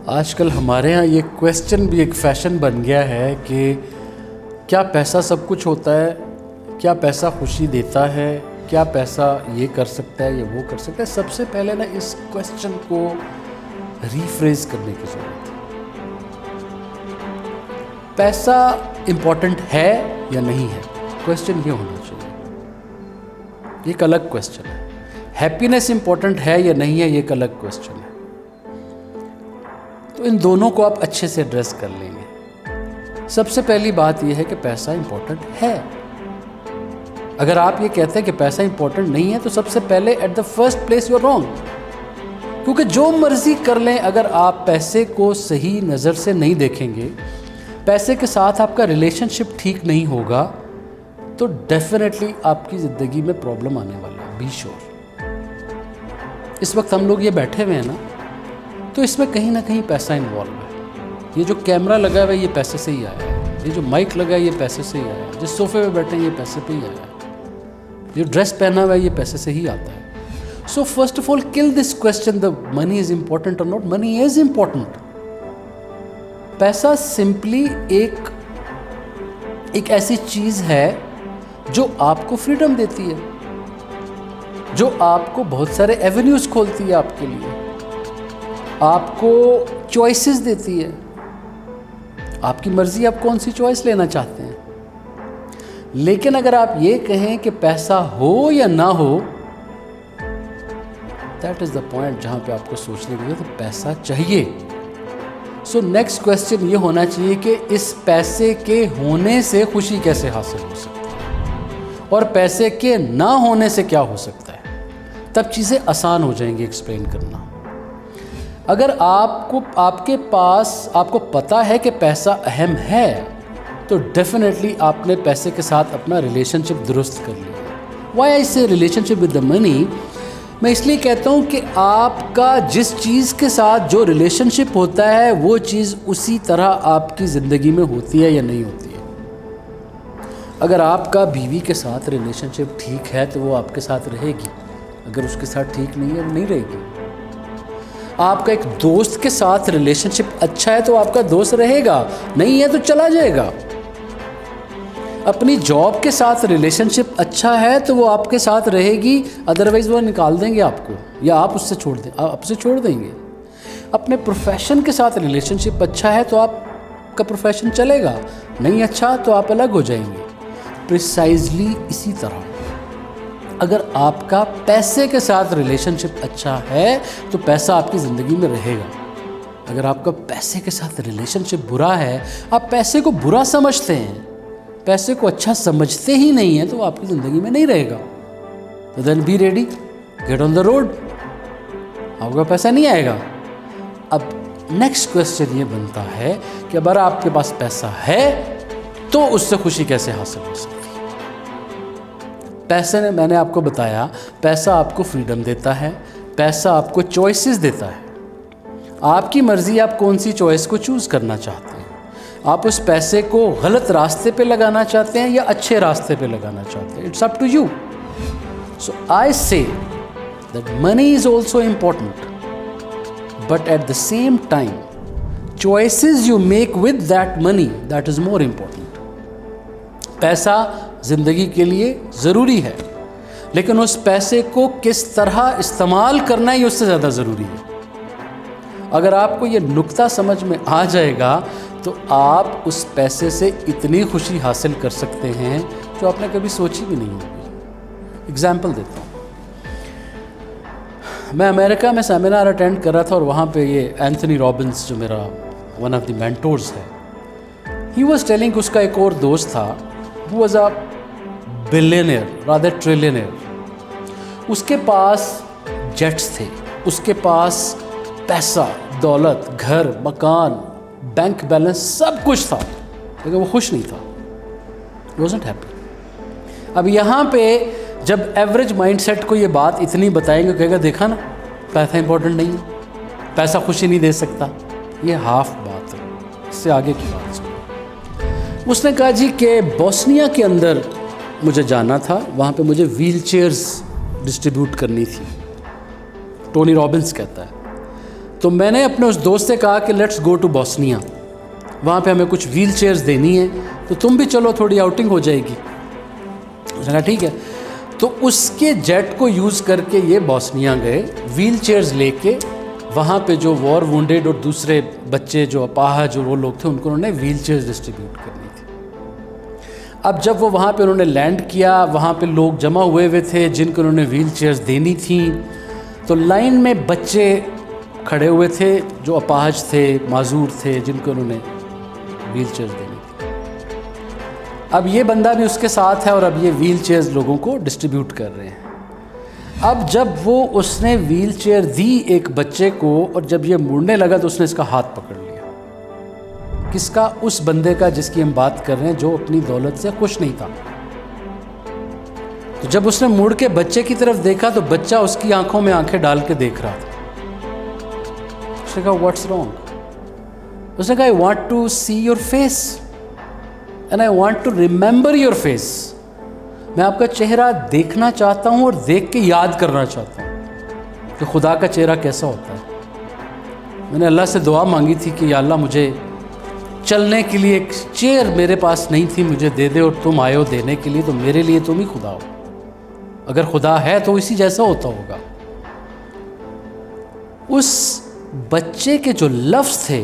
आजकल हमारे यहाँ ये क्वेश्चन भी एक फैशन बन गया है कि क्या पैसा सब कुछ होता है, क्या पैसा खुशी देता है, क्या पैसा ये कर सकता है या वो कर सकता है। सबसे पहले ना इस क्वेश्चन को रीफ्रेज करने की ज़रूरत है। पैसा इम्पोर्टेंट है या नहीं है, क्वेश्चन ये होना चाहिए। एक अलग क्वेश्चन है। हैप्पीनेस इम्पोर्टेंट है या नहीं है, ये एक अलग क्वेश्चन है। तो इन दोनों को आप अच्छे से एड्रेस कर लेंगे। सबसे पहली बात यह है कि पैसा इंपॉर्टेंट है। अगर आप ये कहते हैं कि पैसा इंपॉर्टेंट नहीं है तो सबसे पहले at the first place you are wrong. क्योंकि जो मर्जी कर लें, अगर आप पैसे को सही नज़र से नहीं देखेंगे, पैसे के साथ आपका रिलेशनशिप ठीक नहीं होगा, तो डेफिनेटली आपकी ज़िंदगी में प्रॉब्लम आने वाला है। Be sure. इस वक्त हम लोग ये बैठे हुए हैं ना, तो इसमें कहीं ना कहीं पैसा इन्वॉल्व है। ये जो कैमरा लगा हुआ है ये पैसे से ही आया है, ये जो माइक लगा है ये पैसे से ही आया है, जिस सोफे पे बैठे हैं ये पैसे पे ही आया है, जो ड्रेस पहना हुआ है ये पैसे से ही आता है। So first of all kill this question, the money is important और नॉट। Money is important. पैसा सिंपली एक ऐसी चीज़ है जो आपको फ्रीडम देती है, जो आपको बहुत सारे एवेन्यूज़ खोलती है आपके लिए, आपको चॉइसेस देती है। आपकी मर्ज़ी आप कौन सी चॉइस लेना चाहते हैं। लेकिन अगर आप ये कहें कि पैसा हो या ना हो, दैट इज़ द पॉइंट जहाँ पे आपको सोचने की जरूरत है। पैसा चाहिए। सो नेक्स्ट क्वेश्चन ये होना चाहिए कि इस पैसे के होने से खुशी कैसे हासिल हो सकती है और पैसे के ना होने से क्या हो सकता है। तब चीज़ें आसान हो जाएंगी एक्सप्लेन करना। अगर आपको पता है कि पैसा अहम है, तो डेफिनेटली आपने पैसे के साथ अपना रिलेशनशिप दुरुस्त कर लिया। वाई आई से रिलेशनशिप विद द मनी, मैं इसलिए कहता हूँ कि आपका जिस चीज़ के साथ जो रिलेशनशिप होता है वो चीज़ उसी तरह आपकी ज़िंदगी में होती है या नहीं होती है। अगर आपका बीवी के साथ रिलेशनशिप ठीक है तो वो आपके साथ रहेगी, अगर उसके साथ ठीक नहीं है वो नहीं रहेगी। आपका एक दोस्त के साथ रिलेशनशिप अच्छा है तो आपका दोस्त रहेगा, नहीं है तो चला जाएगा। अपनी जॉब के साथ रिलेशनशिप अच्छा है तो वो आपके साथ रहेगी, अदरवाइज़ वो निकाल देंगे आपको, या आप आपसे छोड़ देंगे। अपने प्रोफेशन के साथ रिलेशनशिप अच्छा है तो आपका प्रोफेशन चलेगा, नहीं अच्छा तो आप अलग हो जाएंगे। प्रिसाइजली इसी तरह अगर आपका पैसे के साथ रिलेशनशिप अच्छा है तो पैसा आपकी ज़िंदगी में रहेगा। अगर आपका पैसे के साथ रिलेशनशिप बुरा है, आप पैसे को बुरा समझते हैं, पैसे को अच्छा समझते ही नहीं है, तो वो आपकी ज़िंदगी में नहीं रहेगा। तो then be ready, get on the road, आपका पैसा नहीं आएगा। अब नेक्स्ट क्वेश्चन ये बनता है कि अगर आपके पास पैसा है तो उससे खुशी कैसे हासिल हो सकती है। पैसे ने, मैंने आपको बताया, पैसा आपको फ्रीडम देता है, पैसा आपको चॉइसेस देता है। आपकी मर्ज़ी आप कौन सी चॉइस को चूज़ करना चाहते हैं। आप उस पैसे को गलत रास्ते पे लगाना चाहते हैं या अच्छे रास्ते पे लगाना चाहते हैं। It's up to you. So I say that money is also important, but at the same time choices you make with that money, that is more important. पैसा ज़िंदगी के लिए ज़रूरी है, लेकिन उस पैसे को किस तरह इस्तेमाल करना है ये उससे ज़्यादा ज़रूरी है। अगर आपको ये नुक्ता समझ में आ जाएगा तो आप उस पैसे से इतनी खुशी हासिल कर सकते हैं जो आपने कभी सोची भी नहीं होगी। एग्जाम्पल देता हूँ। मैं अमेरिका में सेमिनार अटेंड कर रहा था और वहाँ पे ये एंथनी रॉबिन्स, जो मेरा वन ऑफ द मेंटोर्स है, ही वॉज टेलिंग, उसका एक और दोस्त था, वो was a billionaire rather trillionaire. उसके पास जेट्स थे, उसके पास पैसा, दौलत, घर, मकान, बैंक बैलेंस, सब कुछ था, लेकिन वो खुश नहीं था। He wasn't happy। अब यहाँ पे जब एवरेज माइंडसेट को ये बात इतनी बताएंगे, कहेगा देखा ना पैसा इंपॉर्टेंट नहीं है, पैसा खुशी नहीं दे सकता। ये हाफ बात है, इससे आगे की बात सुनो। उसने कहा जी कि बोस्निया के अंदर मुझे जाना था, वहाँ पे मुझे व्हील चेयर्स डिस्ट्रीब्यूट करनी थी। टोनी रॉबिन्स कहता है तो मैंने अपने उस दोस्त से कहा कि लेट्स गो टू बॉस्निया, वहाँ पे हमें कुछ व्हील चेयर्स देनी है, तो तुम भी चलो, थोड़ी आउटिंग हो जाएगी। उसने कहा ठीक है। तो उसके जेट को यूज़ करके ये बॉस्निया गए, व्हील चेयर्स लेके। वहाँ पे जो वॉर वुंडेड और दूसरे बच्चे जो अपाहज जो वो लोग थे, उनको उन्होंने व्हील चेयर्स डिस्ट्रीब्यूट करनी थी। अब जब वो वहाँ पे उन्होंने लैंड किया, वहाँ पे लोग जमा हुए थे जिनको उन्होंने व्हील चेयर्स देनी थी। तो लाइन में बच्चे खड़े हुए थे जो अपाहज थे, माजूर थे, जिनको उन्होंने व्हील चेयर्स देनी थी। अब ये बंदा भी उसके साथ है और अब ये व्हील चेयर्स लोगों को डिस्ट्रीब्यूट कर रहे हैं। अब जब वो उसने व्हील चेयर दी एक बच्चे को और जब ये मुड़ने लगा तो उसने इसका हाथ पकड़ लिया। किसका? उस बंदे का जिसकी हम बात कर रहे हैं, जो अपनी दौलत से खुश नहीं था। तो जब उसने मुड़ के बच्चे की तरफ देखा तो बच्चा उसकी आंखों में आंखें डाल के देख रहा था। उसने कहा व्हाट्स रॉन्ग? उसने कहा I want to see your face and I want to remember your face. मैं आपका चेहरा देखना चाहता हूँ और देख के याद करना चाहता हूँ कि खुदा का चेहरा कैसा होता है। मैंने अल्लाह से दुआ मांगी थी कि या अल्लाह मुझे चलने के लिए एक चेयर मेरे पास नहीं थी, मुझे दे दे, और तुम आए हो देने के लिए, तो मेरे लिए तुम ही खुदा हो। अगर खुदा है तो इसी जैसा होता होगा। उस बच्चे के जो लफ्ज़ थे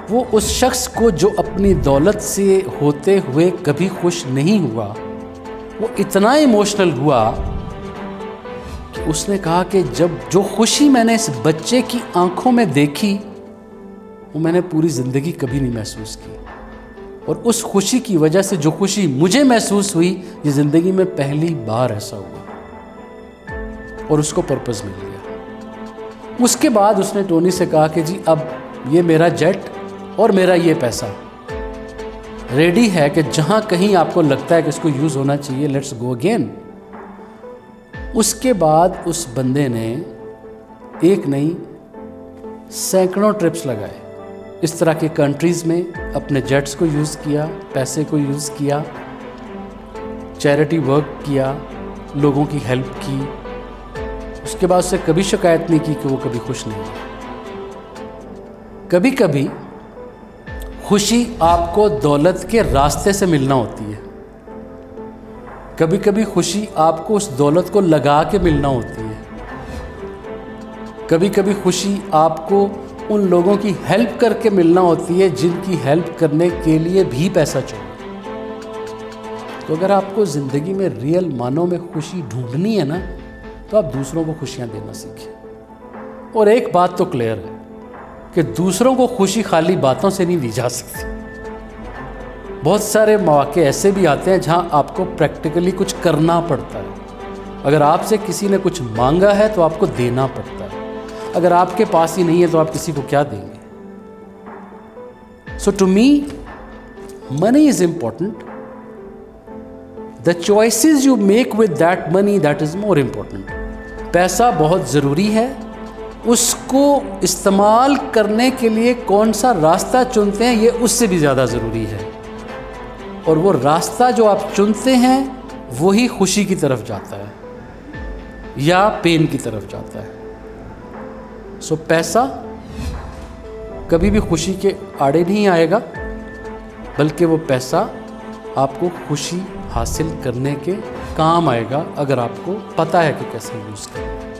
वो उस शख्स को जो अपनी दौलत से होते हुए कभी खुश नहीं हुआ, वो इतना इमोशनल हुआ कि उसने कहा कि जब जो खुशी मैंने इस बच्चे की आंखों में देखी वो मैंने पूरी ज़िंदगी कभी नहीं महसूस की, और उस खुशी की वजह से जो खुशी मुझे महसूस हुई, ये ज़िंदगी में पहली बार ऐसा हुआ और उसको पर्पस मिल गया। उसके बाद उसने टोनी से कहा कि जी अब ये मेरा जेट और मेरा ये पैसा रेडी है कि जहाँ कहीं आपको लगता है कि इसको यूज़ होना चाहिए, लेट्स गो अगेन। उसके बाद उस बंदे ने एक नहीं सैकड़ों ट्रिप्स लगाए इस तरह के कंट्रीज़ में, अपने जेट्स को यूज़ किया, पैसे को यूज़ किया, चैरिटी वर्क किया, लोगों की हेल्प की। उसके बाद उससे कभी शिकायत नहीं की कि वो कभी खुश नहीं हुआ। कभी कभी खुशी आपको दौलत के रास्ते से मिलना होती है, कभी कभी खुशी आपको उस दौलत को लगा के मिलना होती है, कभी कभी खुशी आपको उन लोगों की हेल्प करके मिलना होती है जिनकी हेल्प करने के लिए भी पैसा चाहिए। तो अगर आपको ज़िंदगी में रियल मानों में खुशी ढूंढनी है ना, तो आप दूसरों को खुशियाँ देना सीखें। और एक बात तो क्लियर है कि दूसरों को खुशी खाली बातों से नहीं दी जा सकती। बहुत सारे मौके ऐसे भी आते हैं जहां आपको प्रैक्टिकली कुछ करना पड़ता है। अगर आपसे किसी ने कुछ मांगा है तो आपको देना पड़ता है। अगर आपके पास ही नहीं है तो आप किसी को क्या देंगे? So to me money is important, the choices you make with that money, that is more important. पैसा बहुत ज़रूरी है, उसको इस्तेमाल करने के लिए कौन सा रास्ता चुनते हैं ये उससे भी ज़्यादा ज़रूरी है। और वो रास्ता जो आप चुनते हैं वही खुशी की तरफ जाता है या पेन की तरफ जाता है। सो पैसा कभी भी खुशी के आड़े नहीं आएगा, बल्कि वो पैसा आपको खुशी हासिल करने के काम आएगा अगर आपको पता है कि कैसे यूज़ करना है।